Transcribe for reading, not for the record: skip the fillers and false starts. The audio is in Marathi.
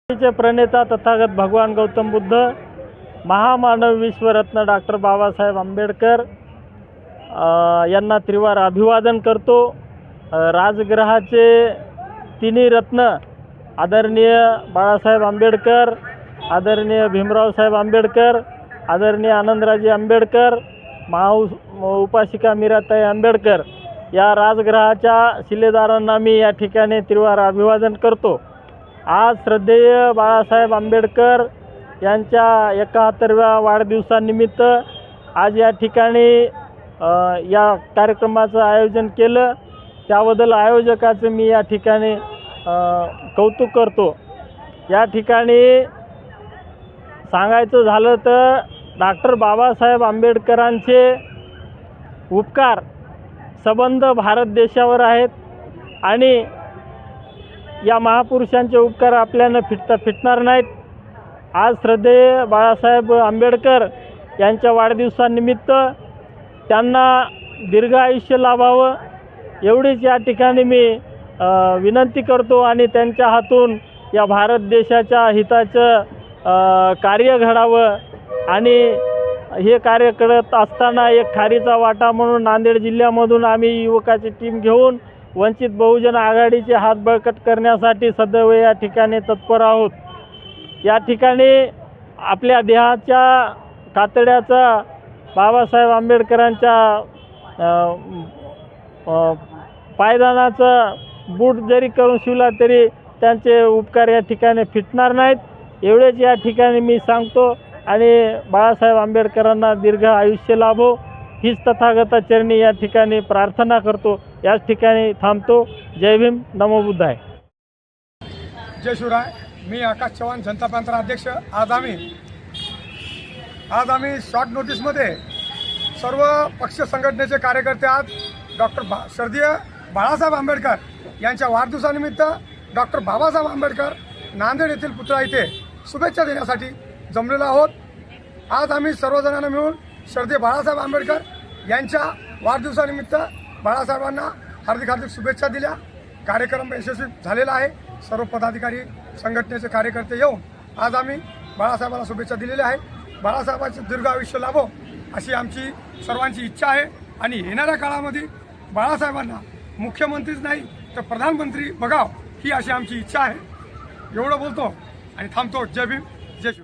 चे प्रणेता तथागत भगवान गौतम बुद्ध, महामानव विश्वरत्न डॉक्टर बाबासाहेब आंबेडकर यांना त्रिवार अभिवादन करतो। राजगृहाचे तिन्ही रत्न आदरणीय बाळासाहेब आंबेडकर, आदरणीय भीमरावसाहेब आंबेडकर, आदरणीय आनंदराजे आंबेडकर, उपासिका मीराताई आंबेडकर या राजगृहाच्या शिलेदारांना मी या ठिकाणी त्रिवार अभिवादन करतो। आज श्रद्धेय बाळासाहेब आंबेडकर यांच्या 71व्या वाढदिवसानिमित्त आज या ठिकाणी या कार्यक्रमाचं आयोजन केलं, त्याबद्दल आयोजकाचं मी या ठिकाणी कौतुक करतो। या ठिकाणी सांगायचं झालं तर डॉक्टर बाबासाहेब आंबेडकरांचे उपकार संबंध भारत देशावर आहेत आणि या महापुरुषांचे उपकार आपल्याला फिटणार नाहीत। आज श्रद्धेय बाळासाहेब आंबेडकर यांच्या वाढदिवसानिमित्त त्यांना दीर्घ आयुष्य लाभावं एवढीच या ठिकाणी मी विनंती करतो आणि त्यांच्या हातून या भारत देशाच्या हिताचं कार्य घडावं। आणि हे कार्य करत असताना एक खारीचा वाटा म्हणून नांदेड जिल्ह्यामधून आम्ही युवकाची टीम घेऊन वंचित बहुजन आघाडीचे हात बळकट करण्यासाठी सदैव या ठिकाणी तत्पर आहोत। या ठिकाणी आपल्या देहाच्या कातड्याचा बाबासाहेब आंबेडकरांच्या पायदानाचा बूट जरी करून शिवला तरी त्यांचे उपकार या ठिकाणी फिटणार नाहीत एवढेच या ठिकाणी मी सांगतो। आणि बाळासाहेब आंबेडकरांना दीर्घ आयुष्य लाभो हीच तथागताचरणी या ठिकाणी प्रार्थना करतो। याच ठिकाणी थांबतो। जय भीम, नमो बुद्धाय। जय शिवराय। मी आकाश चव्हाण, जनता पॅंथर अध्यक्ष। आज आम्ही शॉर्ट नोटीसमध्ये सर्व पक्ष संघटनेचे कार्यकर्ते आज श्रद्धेय बाळासाहेब आंबेडकर यांच्या वाढदिवसानिमित्त डॉक्टर बाबासाहेब आंबेडकर नांदेड येथील पुतळा इथे शुभेच्छा देण्यासाठी जमलेलो आहोत। आज आम्ही सर्वजणांना मिळून श्रद्धेय बाळासाहेब आंबेडकर यांच्या वाढदिवसानिमित्त बाळासाहेबांना हार्दिक शुभेच्छा दिल्या। कार्यक्रम यशस्वी झालेला आहे। सर्व पदाधिकारी संघटनेचे कार्यकर्ते येऊन आज आम्ही बाळासाहेबांना शुभेच्छा दिलेल्या आहेत। बाळासाहेबांचे दीर्घ आयुष्य लाभो अशी आमची सर्वांची इच्छा आहे आणि येणाऱ्या काळामध्ये बाळासाहेबांना मुख्यमंत्रीच नाही तर प्रधानमंत्री बघाव ही अशी आमची इच्छा आहे। एवढं बोलतो आणि थांबतो। जय भीम, जय शिव।